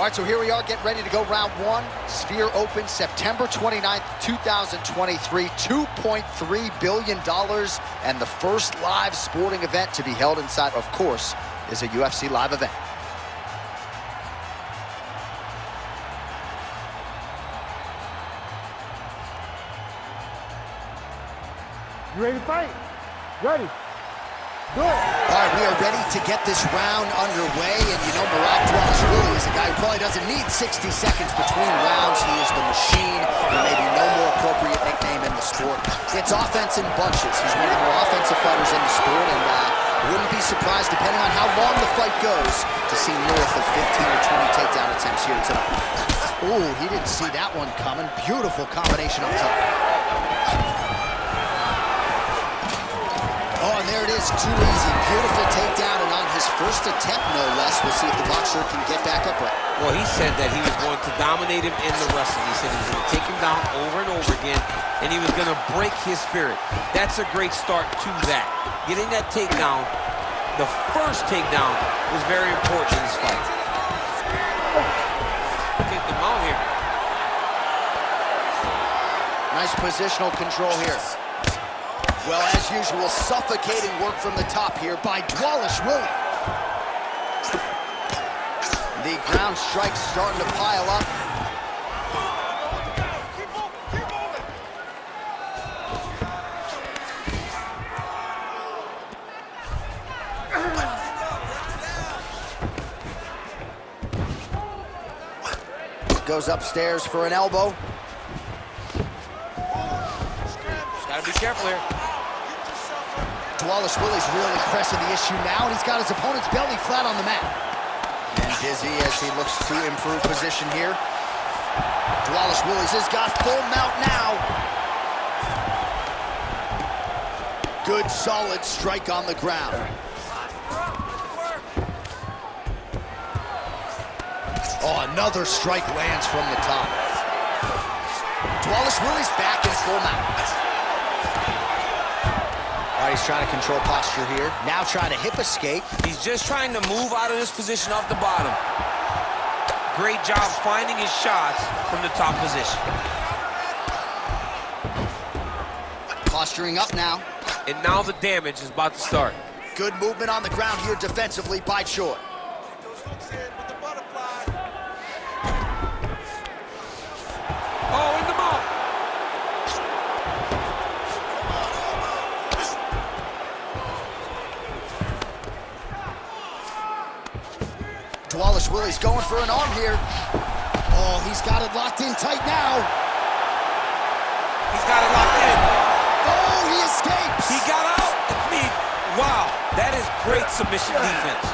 All right, so here we are getting ready to go round one. Sphere Open, September 29th, 2023. $2.3 billion, and the first live sporting event to be held inside, of course, is a UFC live event. You ready to fight? Ready. Good. All right, we are ready to get this round underway, and you know Merab Dvalishvili is a guy who probably doesn't need 60 seconds between rounds. He is the machine. There may be no more appropriate nickname in the sport. It's offense in bunches. He's one of the more offensive fighters in the sport, and wouldn't be surprised, depending on how long the fight goes, to see north of 15 or 20 takedown attempts here tonight. Ooh, he didn't see that one coming. Beautiful combination up top. Oh, and there it is, too easy. Beautiful takedown, and on his first attempt, no less. We'll see if the boxer can get back upright. Well, he said that he was going to dominate him in the wrestling. He said he was going to take him down over and over again, and he was going to break his spirit. That's a great start to that. Getting that takedown, the first takedown, was very important in this fight. Take them out here. Nice positional control here. Well, as usual, suffocating work from the top here by Dvalishvili. The ground strikes starting to pile up. Goes upstairs for an elbow. Just gotta be careful here. Dvalishvili's really pressing the issue now, and he's got his opponent's belly flat on the mat. And dizzy as he looks to improve position here. Dvalishvili's has got full mount now. Good, solid strike on the ground. Oh, another strike lands from the top. Dvalishvili's back in full mount. All right, he's trying to control posture here. Now trying to hip escape. He's just trying to move out of this position off the bottom. Great job finding his shots from the top position. Posturing up now. And now the damage is about to start. Good movement on the ground here defensively by Choi. Oh, in the mouth. Dvalishvili's going for an arm here. Oh, he's got it locked in tight now. He's got it locked in. Oh, he escapes. He got out. I mean, wow, that is great submission defense.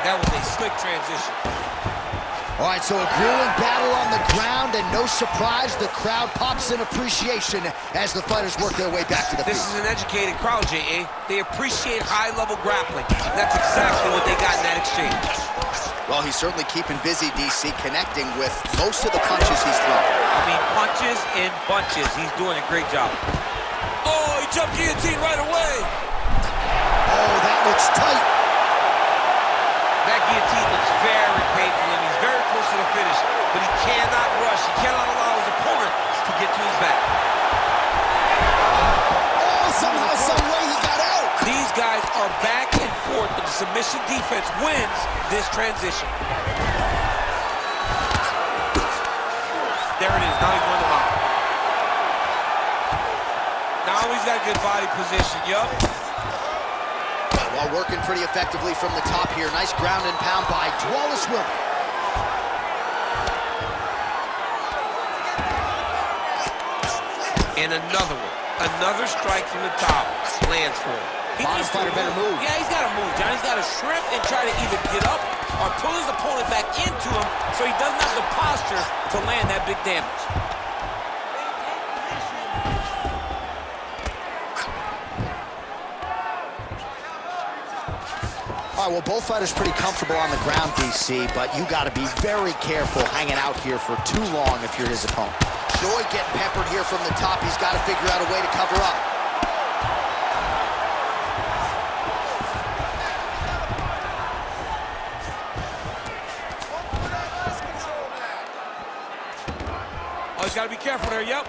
That was a slick transition. All right, so a grueling battle on the ground, and no surprise, the crowd pops in appreciation as the fighters work their way back to the This field. is an educated crowd, J.A. They appreciate high-level grappling. That's exactly what they got in that exchange. Well, he's certainly keeping busy, DC, connecting with most of the punches he's thrown. I mean, punches in bunches. He's doing a great job. Oh, he jumped guillotine right away. Oh, that looks tight. That guillotine looks very painful, and he's very close to the finish, but he cannot rush. He cannot allow his opponent to get to his back. Oh, somehow, some way he got out. These guys are back and forth, but the submission defense wins this transition. There it is. Now he won the mount. Now he's got good body position. Yup. While working pretty effectively from the top here. Nice ground and pound by Dvalishvili. And another one. Another strike from the top lands for him. Bottom fighter better move. Yeah, he's got to move, John. He's got to shrimp and try to either get up or pull his opponent back into him so he doesn't have the posture to land that big damage. All right, well, both fighters pretty comfortable on the ground, DC, but you got to be very careful hanging out here for too long if you're his opponent. Choi getting peppered here from the top. He's got to figure out a way to cover up. he's got to be careful there, yep.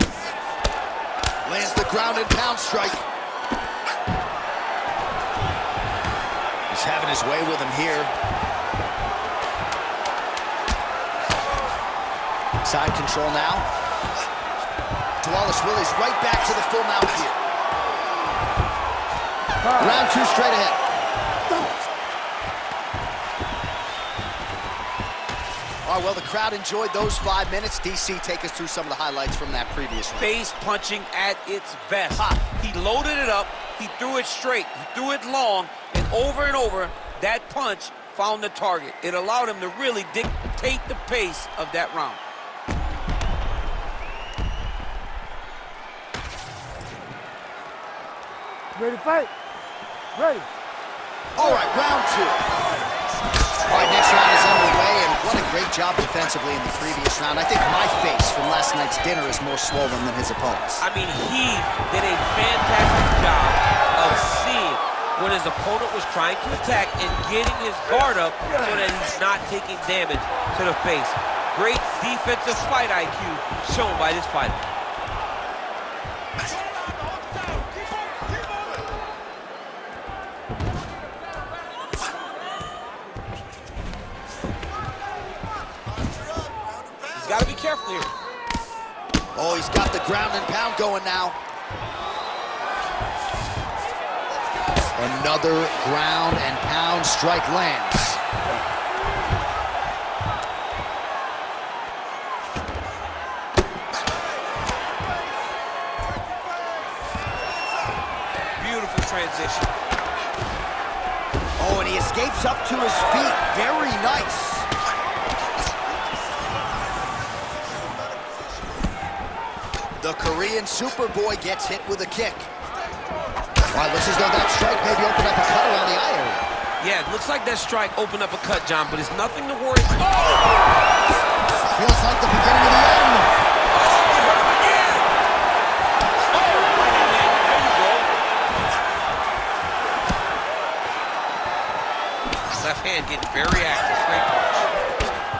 Lands the ground and pound strike. He's having his way with him here. Side control now. Wallace Willie's right back to the full mount here. Round 2 straight ahead. All right, well, the crowd enjoyed those 5 minutes. DC, take us through some of the highlights from that previous round. Face punching at its best. He loaded it up, he threw it straight, he threw it long, and over, that punch found the target. It allowed him to really dictate the pace of that round. Ready to fight? Ready. All right, round 2. All right, next round is underway, and what a great job defensively in the previous round. I think my face from last night's dinner is more swollen than his opponent's. I mean, he did a fantastic job of seeing when his opponent was trying to attack and getting his guard up so that he's not taking damage to the face. Great defensive fight IQ shown by this fighter. Got to be careful here. Oh, he's got the ground and pound going now. Another ground and pound strike lands. Beautiful transition. Oh, and he escapes up to his feet. Very nice. The Korean Superboy gets hit with a kick. Wow, looks as though that strike maybe opened up a cut around the eye area. Yeah, it looks like that strike opened up a cut, John, but it's nothing to worry about. Feels like the beginning of the end. Left hand getting very active, straight punch.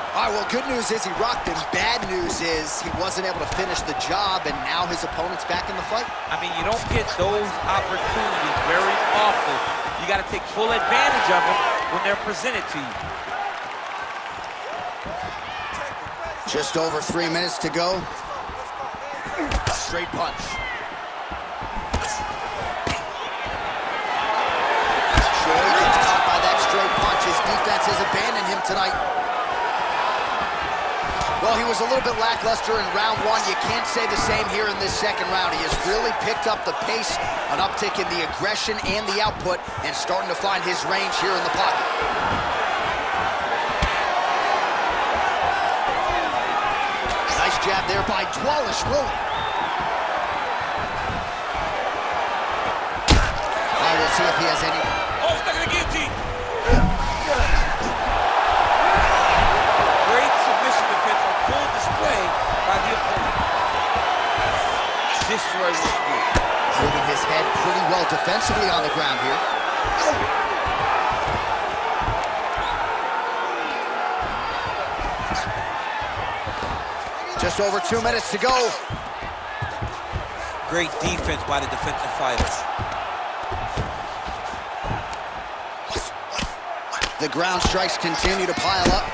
All right, well, good news is he rocked him. Bad news is he wasn't able to finish the job, and now his opponent's back in the fight. I mean, you don't get those opportunities very often. You got to take full advantage of them when they're presented to you. Just over 3 minutes to go. Straight punch. Choi gets caught by that straight punch. His defense has abandoned him tonight. Well, he was a little bit lackluster in round 1. You can't say the same here in this second round. He has really picked up the pace, an uptick in the aggression and the output, and starting to find his range here in the pocket. Nice jab there by Wallace Willie. All right, we'll see if he has any... Oh, stuck in the guillotine. Full display by the opponent. This was holding his head pretty well defensively on the ground here. Just over 2 minutes to go. Great defense by the defensive fighters. The ground strikes continue to pile up.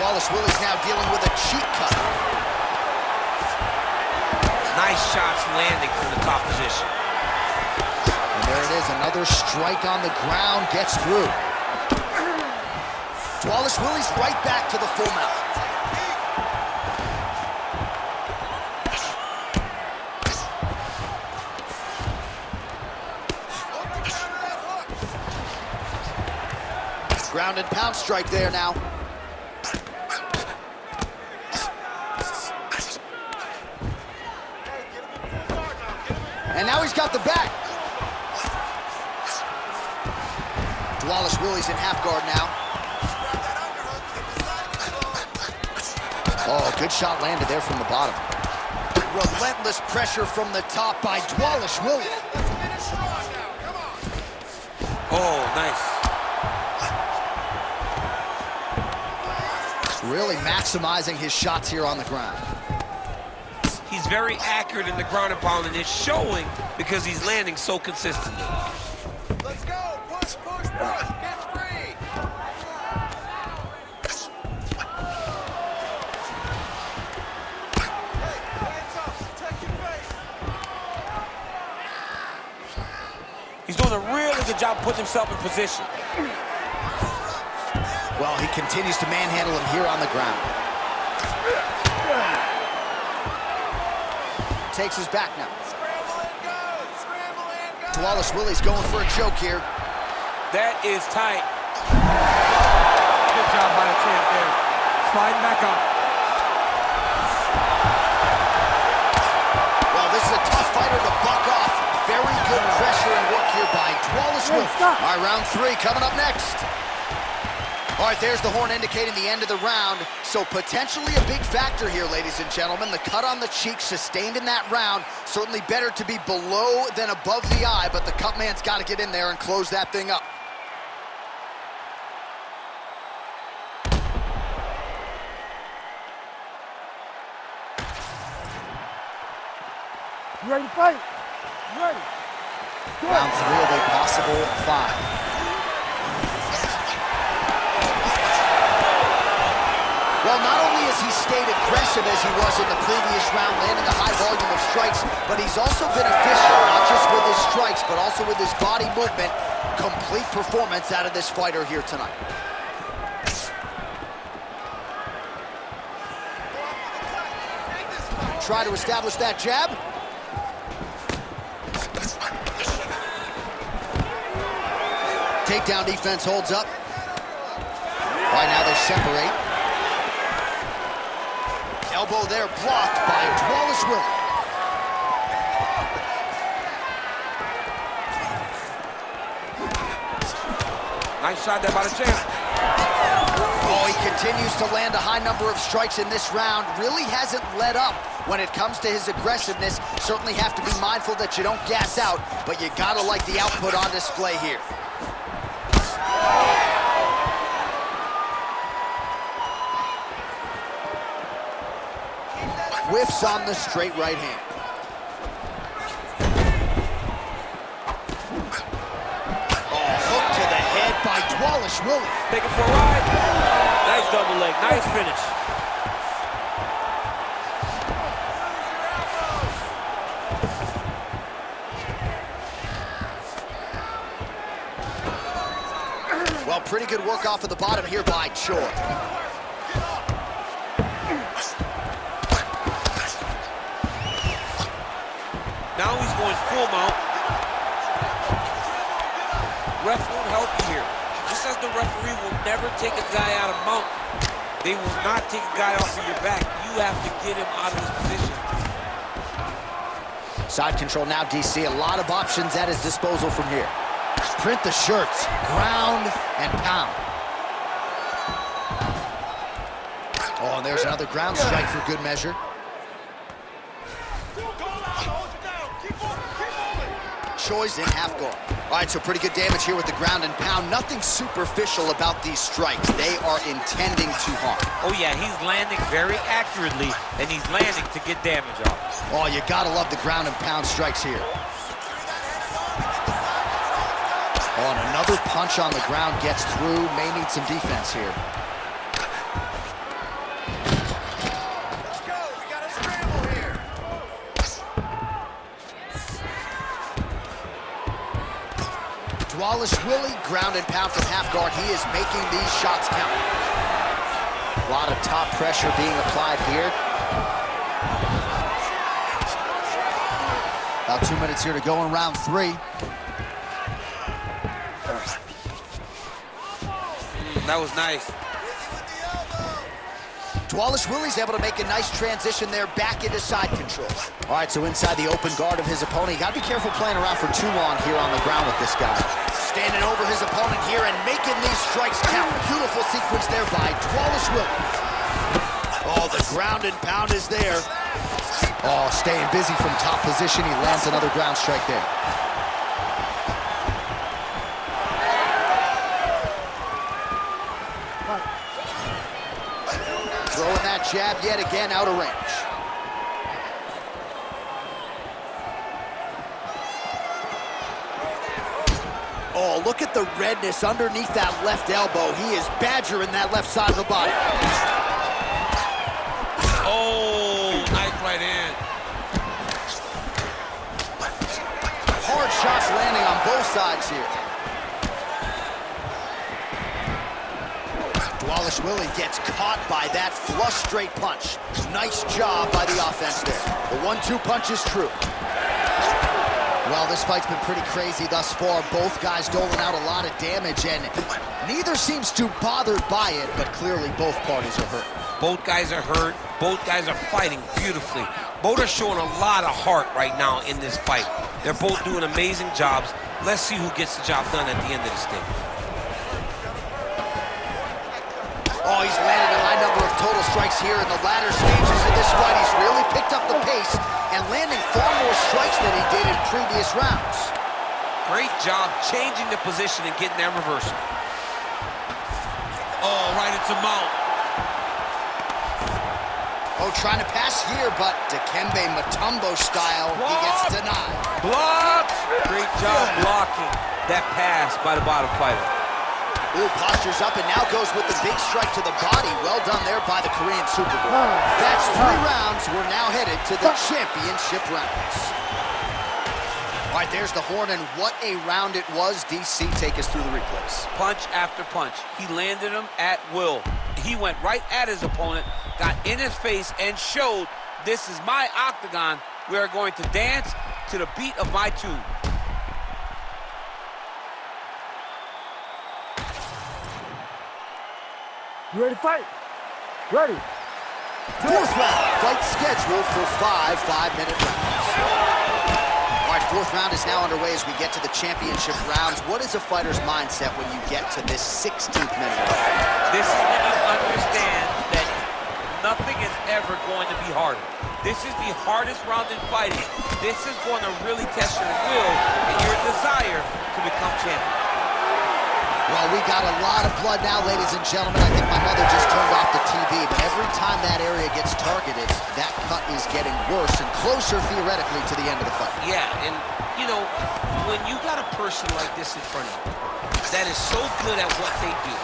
Wallace Willie's now dealing with a cheek cut. Nice shots landing from the top position. And there it is, another strike on the ground gets through. Wallace Willie's right back to the full mount. Ground and pound strike there now. And now he's got the back. Wallace Willie's in half guard now. Oh, good shot landed there from the bottom. Relentless pressure from the top by Wallace Willie. Oh, nice. Really maximizing his shots here on the ground. He's very accurate in the ground and pound, and it's showing because he's landing so consistently. Let's go! Push, push, push! Get free! Hey, hands up! Protect your face! He's doing a really good job putting himself in position. Well, he continues to manhandle him here on the ground. Takes his back now. Scramble and go! Scramble and go! Wallace Willie's going for a choke here. That is tight. Good job by the champ there. Sliding back up. Well, this is a tough fighter to buck off. Very good pressure and work here by Wallace Willie. All right, round 3 coming up next. All right, there's the horn indicating the end of the round. So potentially a big factor here, ladies and gentlemen. The cut on the cheek sustained in that round. Certainly better to be below than above the eye, but the cut man's got to get in there and close that thing up. You ready to fight? You ready? Good. Round 3 of a possible 5. Well, not only has he stayed aggressive as he was in the previous round, landing a high volume of strikes, but he's also been efficient, not just with his strikes, but also with his body movement. Complete performance out of this fighter here tonight. Try to establish that jab. Takedown defense holds up. Right now they separate. Elbow there blocked by Wallace Willie. Nice shot there by the champ. Oh, he continues to land a high number of strikes in this round. Really hasn't let up when it comes to his aggressiveness. Certainly have to be mindful that you don't gas out, but you gotta like the output on display here. Whiffs on the straight right hand. Oh, hook to the head by Wallace Willie. Taking for a ride. Nice double leg. Nice finish. Well, pretty good work off of the bottom here by Choi. Now he's going full mount. Ref won't help you here. Just as the referee will never take a guy out of mount, they will not take a guy off of your back. You have to get him out of his position. Side control now, DC. A lot of options at his disposal from here. Print the shirts, ground and pound. Oh, and there's another ground strike for good measure. Choi's in half guard. All right, so pretty good damage here with the ground and pound. Nothing superficial about these strikes. They are intending to harm. Oh yeah, he's landing very accurately, and he's landing to get damage off. Oh, you gotta love the ground and pound strikes here. Oh, and another punch on the ground gets through. May need some defense here. Let's go, we got a scramble here. Wallace Willie, ground and pound from half guard. He is making these shots count. A lot of top pressure being applied here. About 2 minutes here to go in round 3. That was nice. Wallace Willie's able to make a nice transition there back into side control. All right, so inside the open guard of his opponent. You got to be careful playing around for too long here on the ground with this guy. Standing over his opponent here and making these strikes count. Beautiful sequence there by Wallace Willie. Oh, the ground and pound is there. Oh, staying busy from top position. He lands another ground strike there. Throwing that jab yet again out of range. Oh, look at the redness underneath that left elbow. He is badgering that left side of the body. Oh, nice right hand. Hard shots landing on both sides here. Dvalishvili gets caught by that flush straight punch. Nice job by the offense there. The 1-2 punch is true. Well, this fight's been pretty crazy thus far. Both guys doling out a lot of damage, and neither seems too bothered by it, but clearly both parties are hurt. Both guys are hurt. Both guys are fighting beautifully. Both are showing a lot of heart right now in this fight. They're both doing amazing jobs. Let's see who gets the job done at the end of this thing. Oh, he's landed a high number of total strikes here in the latter stages of this fight. He's really picked up the pace and landing far more strikes than he did in previous rounds. Great job changing the position and getting that reversal. Oh, right into mount. Oh, trying to pass here, but Dikembe Mutombo style, he gets denied. Block! Great job blocking that pass by the bottom fighter. Ooh, postures up and now goes with the big strike to the body. Well done there by the Korean Superboy. That's 3 rounds. We're now headed to the championship rounds. All right, there's the horn, and what a round it was. DC, take us through the replays. Punch after punch. He landed him at will. He went right at his opponent, got in his face, and showed this is my octagon. We are going to dance to the beat of my tune. You ready to fight? Ready. Fourth round, fight scheduled for 5 5-minute rounds. All right, fourth round is now underway as we get to the championship rounds. What is a fighter's mindset when you get to this 16th minute of the fight? This is when you understand that nothing is ever going to be harder. This is the hardest round in fighting. This is going to really test your will and your desire to become champion. Well, we got a lot of blood now, ladies and gentlemen. I think my mother just turned off the TV, but every time that area gets targeted, that cut is getting worse and closer, theoretically, to the end of the fight. Yeah, and, you know, when you got a person like this in front of you that is so good at what they do,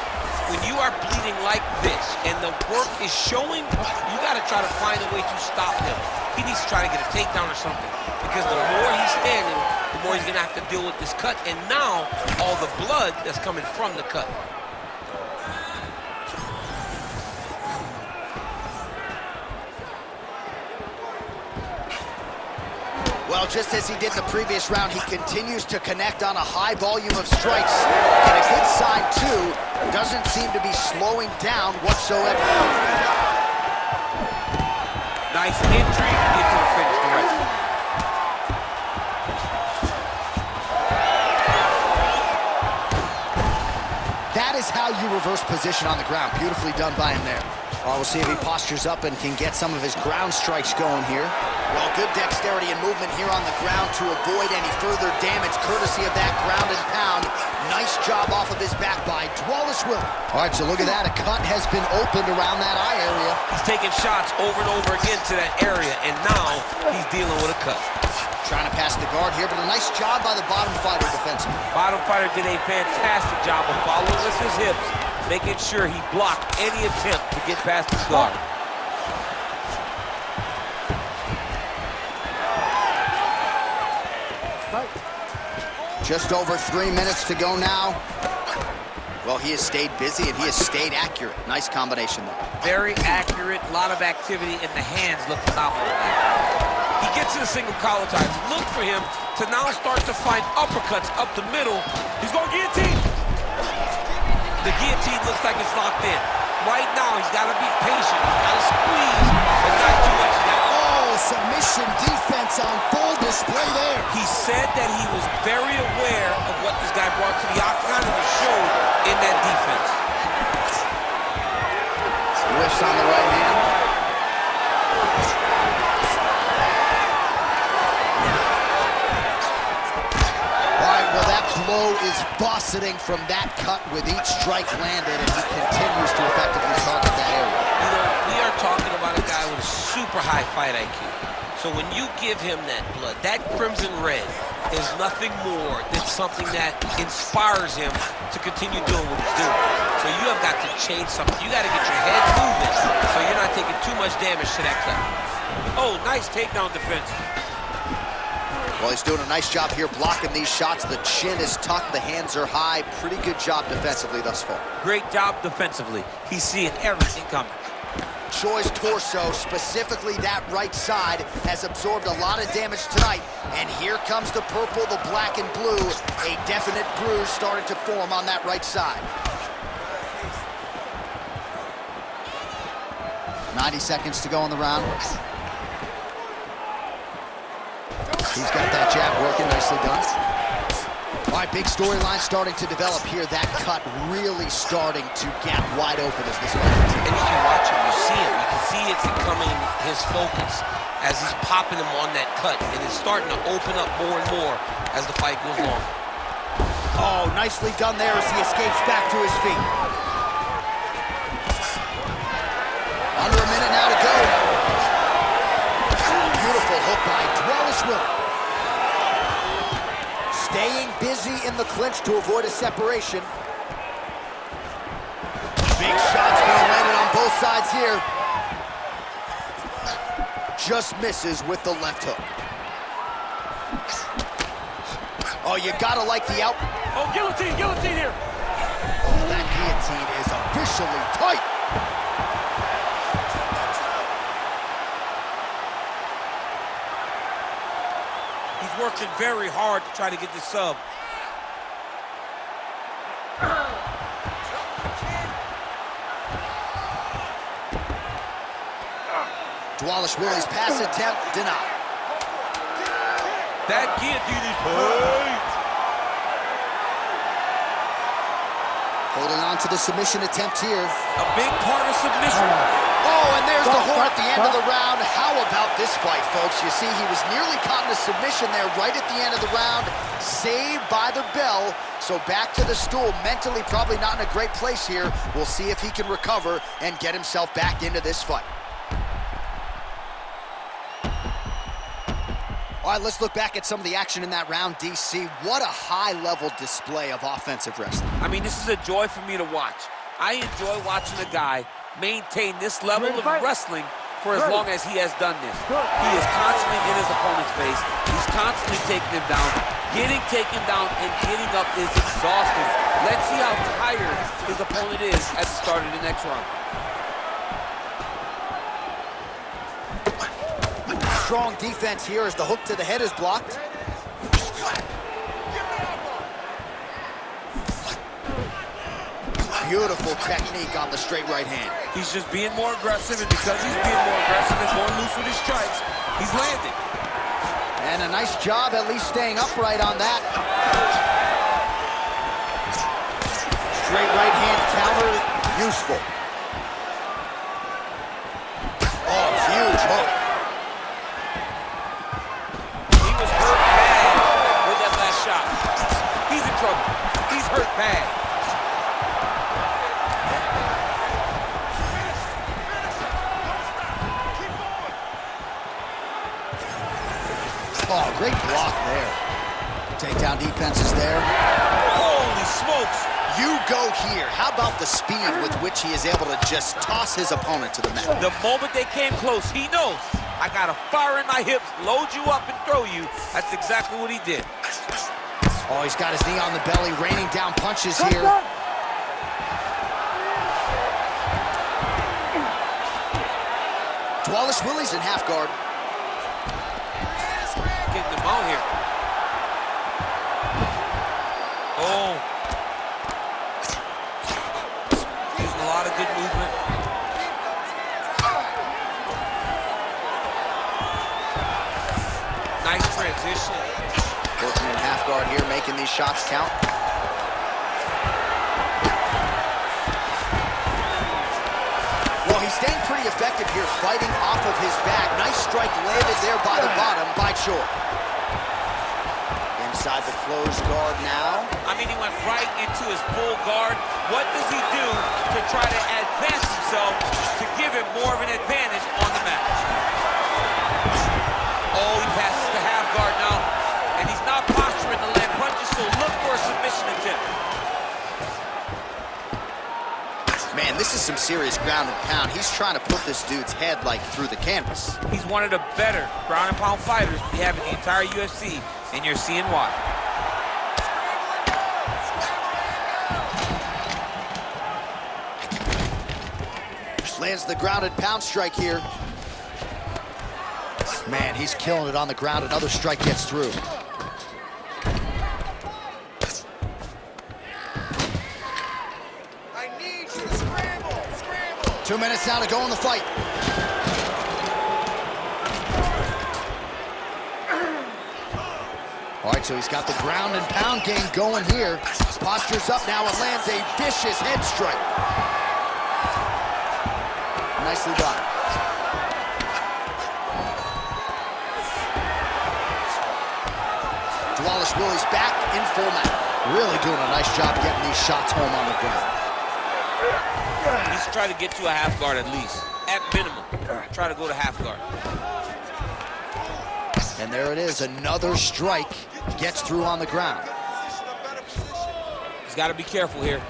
when you are bleeding like this and the work is showing, you got to try to find a way to stop him. He needs to try to get a takedown or something, because the more he's standing, the more he's going to have to deal with this cut, and now all the blood that's coming from the cut. Well, just as he did in the previous round, he continues to connect on a high volume of strikes. And a good sign, too, doesn't seem to be slowing down whatsoever. Nice entry into the finish, correct. That is how you reverse position on the ground. Beautifully done by him there. Oh, we'll see if he postures up and can get some of his ground strikes going here. Well, good dexterity and movement here on the ground to avoid any further damage, courtesy of that ground and pound. Nice job off of his back by Dvalishvili. All right, so look at that. A cut has been opened around that eye area. He's taking shots over and over again to that area, and now he's dealing with a cut. Trying to pass the guard here, but a nice job by the bottom fighter defensively. Bottom fighter did a fantastic job of following with his hips, making sure he blocked any attempt to get past his guard. Just over 3 minutes to go now. Well, he has stayed busy and he has stayed accurate. Nice combination there. Very accurate, a lot of activity, and the hands look phenomenal. He gets to the single collar tie. Look for him to now start to find uppercuts up the middle. He's going guillotine. The guillotine looks like it's locked in. Right now, he's got to be patient. He's got to squeeze, but not too much of that. Oh, submission defense on full display there. He said that he was very aware of what this guy brought to the octagon, and it showed in that defense. Whiffs on the right hand. Blow is buffeting from that cut with each strike landed, and he continues to effectively target that area. You know, we are fight IQ. So when you give him that blood, that crimson red is nothing more than something that inspires him to continue doing what he's doing. So you have got to change something. You got to get your head moving so you're not taking too much damage to that cut. Oh, nice takedown defense. Well, he's doing a nice job here blocking these shots. The chin is tucked, the hands are high. Pretty good job defensively thus far. Great job defensively. He's seeing everything coming. Choi's torso, specifically that right side, has absorbed a lot of damage tonight. And here comes the purple, the black, and blue. A definite bruise starting to form on that right side. 90 seconds to go in the round. He's got that jab working, nicely done. All right, big storyline starting to develop here. That cut really starting to gap wide open as this fight continues. And you can watch him, you see him. You can see it becoming his focus as he's popping him on that cut. And it's starting to open up more and more as the fight goes on. Oh, nicely done there as he escapes back to his feet. Under a minute now to go. Beautiful hook by Dwellis Willie. Staying busy in the clinch to avoid a separation. Big shots being landed on both sides here. Just misses with the left hook. Oh, you gotta like the out. Oh, guillotine, guillotine here. Oh, that guillotine is officially tight. He's working very hard to try to get the sub. Dwellis Willie's pass attempt denied. That guillotine is tight. Holding on to the submission attempt here. A big part of submission. Oh, and there's the horn at the end of the round. How about this fight, folks? You see, he was nearly caught in a submission there right at the end of the round. Saved by the bell. So back to the stool. Mentally probably not in a great place here. We'll see if he can recover and get himself back into this fight. All right, let's look back at some of the action in that round, DC. What a high-level display of offensive wrestling. I mean, this is a joy for me to watch. I enjoy watching a guy maintain this level of wrestling for as long as he has done this. He is constantly in his opponent's face. He's constantly taking him down. Getting taken down and getting up is exhausting. Let's see how tired his opponent is at the start of the next round. Strong defense here as the hook to the head is blocked. Beautiful technique on the straight right hand. He's just being more aggressive, and because he's being more aggressive and more loose with his strikes, he's landing. And a nice job at least staying upright on that. Straight right hand counter, useful. Oh, huge hook. He was hurt bad with that last shot. He's in trouble. He's hurt bad. Oh, great block there. Takedown defense is there. Holy smokes. You go here. How about the speed with which he is able to just toss his opponent to the mat? The moment they came close, he knows. I got a fire in my hips, load you up and throw you. That's exactly what he did. Oh, he's got his knee on the belly, raining down punches here. Dwellis Willie's in half guard. Getting them out here. Oh. Using a lot of good movement. Nice transition. Working in half guard here, making these shots count. Well, he's staying pretty effective here, fighting off of his back. Nice strike landed there by the bottom by Choi. Inside the closed guard now. I mean, he went right into his full guard. What does he do to try to advance himself to give him more of an advantage on the mat? serious ground and pound. He's trying to put this dude's head, like, through the canvas. He's one of the better ground and pound fighters we have in the entire UFC, and you're seeing why. Lands the ground and pound strike here. Man, he's killing it on the ground. Another strike gets through. I need you to scramble, scramble. 2 minutes now to go in the fight. All right, so he's got the ground and pound game going here. Postures up now and lands a vicious head strike. Nicely done. Wallace Willie's back in full mount. Really doing a nice job getting these shots home on the ground. He's trying to get to a half guard at least. At minimum, try to go to half guard. And there it is, another strike gets through on the ground. He's got to be careful here.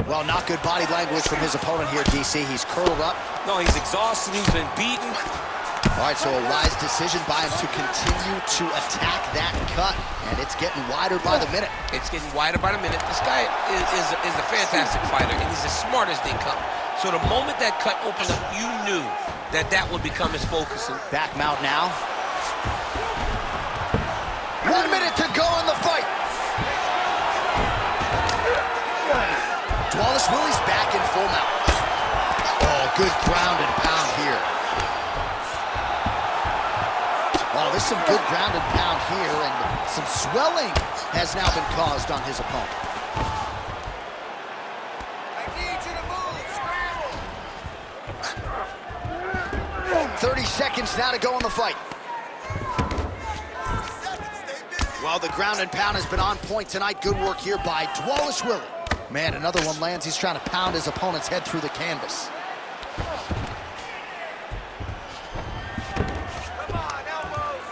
Well, not good body language from his opponent here, DC. He's curled up. No, he's exhausted. He's been beaten. All right, so a wise decision by him to continue to attack that cut, and it's getting wider by the minute. It's getting wider by the minute. This guy is a fantastic fighter, and he's as smart as they come. So the moment that cut opened up, you knew that that would become his focus. Back mount now. 1 minute to go in the fight. Wallace Willie's back in full mount. Oh, good ground and pound here. Oh, there's some good ground and pound here, and some swelling has now been caused on his opponent. I need you to move, scramble. 30 seconds now to go in the fight. Well, the ground and pound has been on point tonight. Good work here by Wallace Willie. Man, another one lands. He's trying to pound his opponent's head through the canvas. Come on, elbows.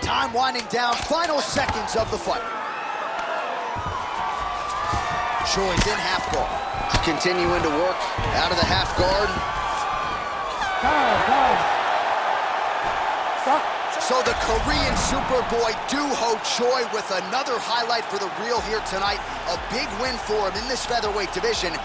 Time winding down, final seconds of the fight. Choi's in half guard. Continuing to work out of the half guard. So the Korean Superboy Do Ho Choi with another highlight for the Real here tonight. A big win for him in this featherweight division.